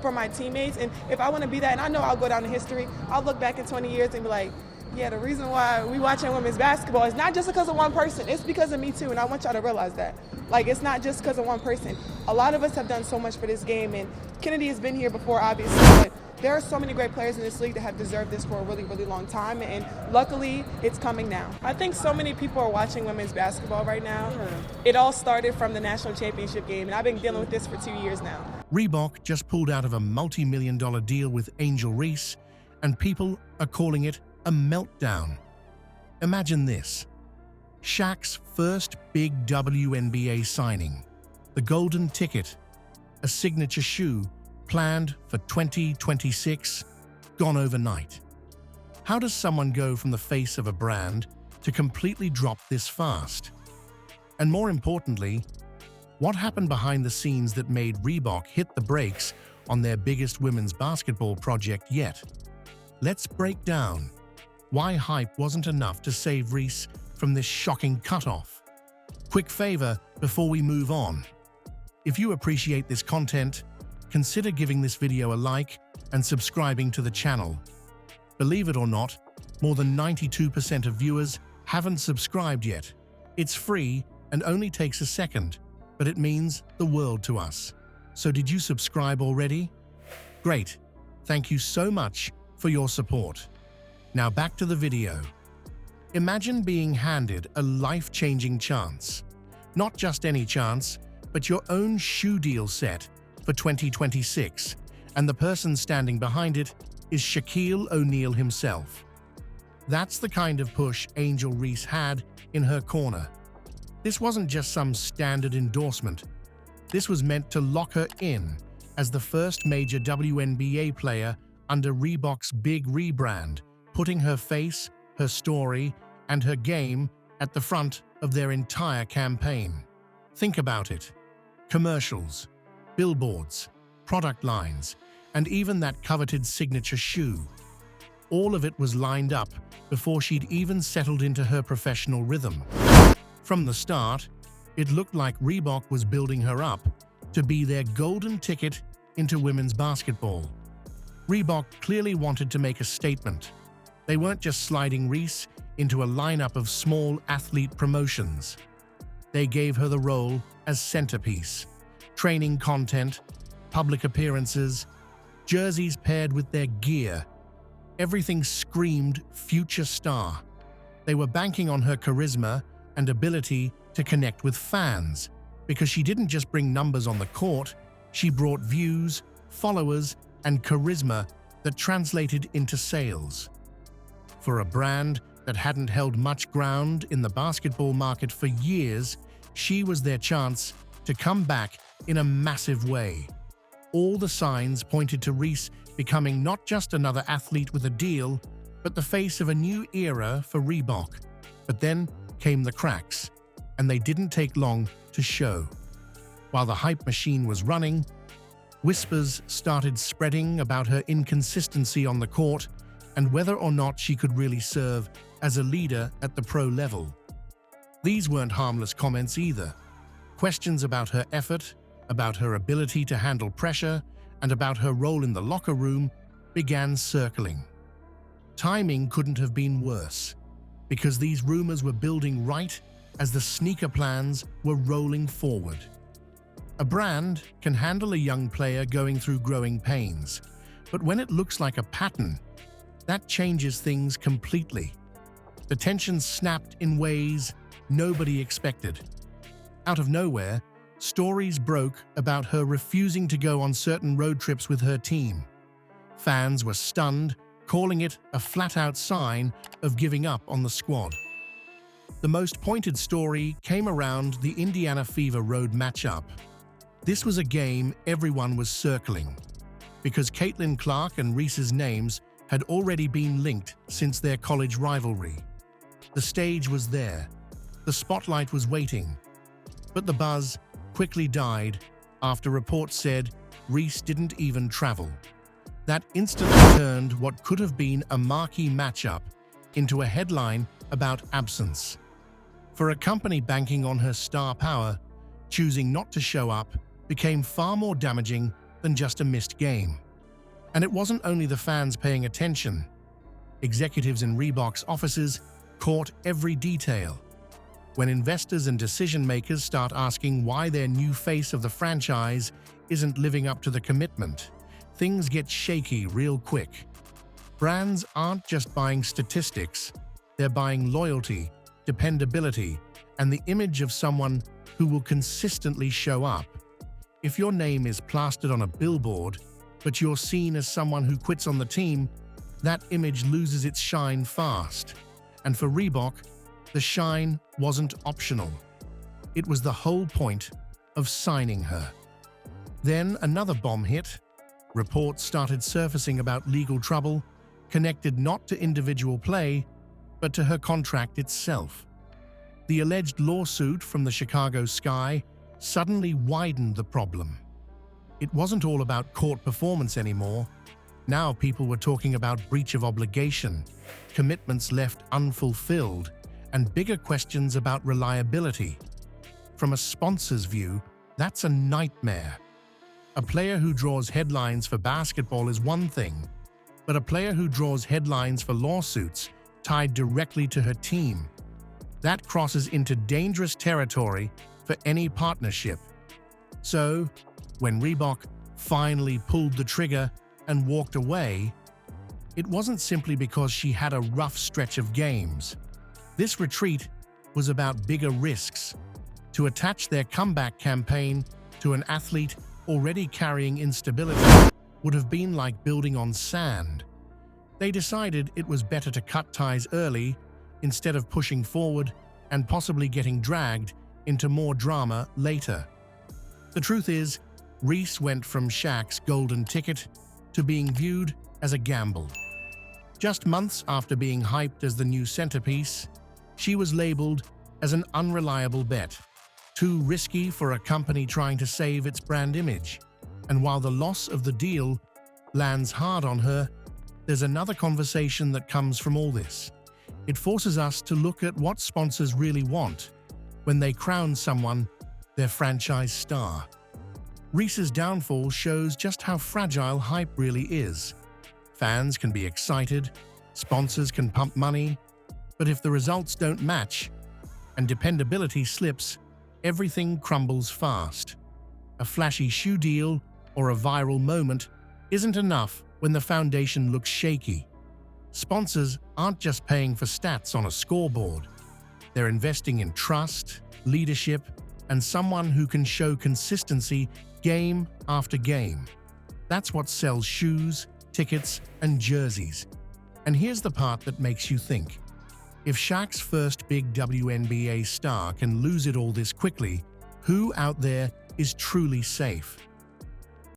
for my teammates. And if I want to be that, and I know I'll go down in history, I'll look back in 20 years and be like, yeah, the reason why we watching women's basketball is not just because of one person, it's because of me too, and I want y'all to realize that. Like, it's not just because of one person. A lot of us have done so much for this game, and Kennedy has been here before, obviously, but there are so many great players in this league that have deserved this for a really, really long time, and luckily, it's coming now. I think so many people are watching women's basketball right now. It all started from the national championship game, and I've been dealing with this for 2 years now. Reebok just pulled out of a multi-million-dollar deal with Angel Reese, and people are calling it a meltdown. Imagine this. Shaq's first big WNBA signing, the golden ticket, a signature shoe planned for 2026, gone overnight. How does someone go from the face of a brand to completely drop this fast? And more importantly, what happened behind the scenes that made Reebok hit the brakes on their biggest women's basketball project yet? Let's break down why hype wasn't enough to save Reese from this shocking cutoff. Quick favor before we move on. If you appreciate this content, consider giving this video a like and subscribing to the channel. Believe it or not, more than 92% of viewers haven't subscribed yet. It's free and only takes a second, but it means the world to us. So did you subscribe already? Great. Thank you so much for your support. Now back to the video. Imagine being handed a life-changing chance. Not just any chance, but your own shoe deal set for 2026, and the person standing behind it is Shaquille O'Neal himself. That's the kind of push Angel Reese had in her corner. This wasn't just some standard endorsement. This was meant to lock her in as the first major WNBA player under Reebok's big rebrand, putting her face, her story, and her game at the front of their entire campaign. Think about it. Commercials, billboards, product lines, and even that coveted signature shoe. All of it was lined up before she'd even settled into her professional rhythm. From the start, it looked like Reebok was building her up to be their golden ticket into women's basketball. Reebok clearly wanted to make a statement. They weren't just sliding Reese into a lineup of small athlete promotions. They gave her the role as centerpiece, training content, public appearances, jerseys paired with their gear. Everything screamed future star. They were banking on her charisma and ability to connect with fans, because she didn't just bring numbers on the court, she brought views, followers, and charisma that translated into sales. For a brand that hadn't held much ground in the basketball market for years, she was their chance to come back in a massive way. All the signs pointed to Reese becoming not just another athlete with a deal, but the face of a new era for Reebok. But then came the cracks, and they didn't take long to show. While the hype machine was running, whispers started spreading about her inconsistency on the court and whether or not she could really serve as a leader at the pro level. These weren't harmless comments either. Questions about her effort, about her ability to handle pressure, and about her role in the locker room began circling. Timing couldn't have been worse, because these rumors were building right as the sneaker plans were rolling forward. A brand can handle a young player going through growing pains, but when it looks like a pattern, that changes things completely. The tension snapped in ways nobody expected. Out of nowhere, stories broke about her refusing to go on certain road trips with her team. Fans were stunned, calling it a flat-out sign of giving up on the squad. The most pointed story came around the Indiana Fever Road matchup. This was a game everyone was circling, because Caitlin Clark and Reese's names had already been linked since their college rivalry. The stage was there. The spotlight was waiting. But the buzz quickly died after reports said Reese didn't even travel. That instantly turned what could have been a marquee matchup into a headline about absence. For a company banking on her star power, choosing not to show up became far more damaging than than just a missed game. And it wasn't only the fans paying attention. Executives in Reebok's offices caught every detail. When investors and decision-makers start asking why their new face of the franchise isn't living up to the commitment, things get shaky real quick. Brands aren't just buying statistics, they're buying loyalty, dependability, and the image of someone who will consistently show up. If your name is plastered on a billboard, but you're seen as someone who quits on the team, that image loses its shine fast. And for Reebok, the shine wasn't optional. It was the whole point of signing her. Then another bomb hit. Reports started surfacing about legal trouble, connected not to individual play, but to her contract itself. The alleged lawsuit from the Chicago Sky suddenly widened the problem. It wasn't all about court performance anymore. Now people were talking about breach of obligation, commitments left unfulfilled, and bigger questions about reliability. From a sponsor's view, that's a nightmare. A player who draws headlines for basketball is one thing, but a player who draws headlines for lawsuits tied directly to her team, that crosses into dangerous territory for any partnership. So, when Reebok finally pulled the trigger and walked away, it wasn't simply because she had a rough stretch of games. This retreat was about bigger risks. To attach their comeback campaign to an athlete already carrying instability would have been like building on sand. They decided it was better to cut ties early instead of pushing forward and possibly getting dragged into more drama later. The truth is, Reese went from Shaq's golden ticket to being viewed as a gamble. Just months after being hyped as the new centerpiece, she was labeled as an unreliable bet, too risky for a company trying to save its brand image. And while the loss of the deal lands hard on her, there's another conversation that comes from all this. It forces us to look at what sponsors really want when they crown someone their franchise star. Reese's downfall shows just how fragile hype really is. Fans can be excited, sponsors can pump money, but if the results don't match and dependability slips, everything crumbles fast. A flashy shoe deal or a viral moment isn't enough when the foundation looks shaky. Sponsors aren't just paying for stats on a scoreboard. They're investing in trust, leadership, and someone who can show consistency game after game. That's what sells shoes, tickets, and jerseys. And here's the part that makes you think. If Shaq's first big WNBA star can lose it all this quickly, who out there is truly safe?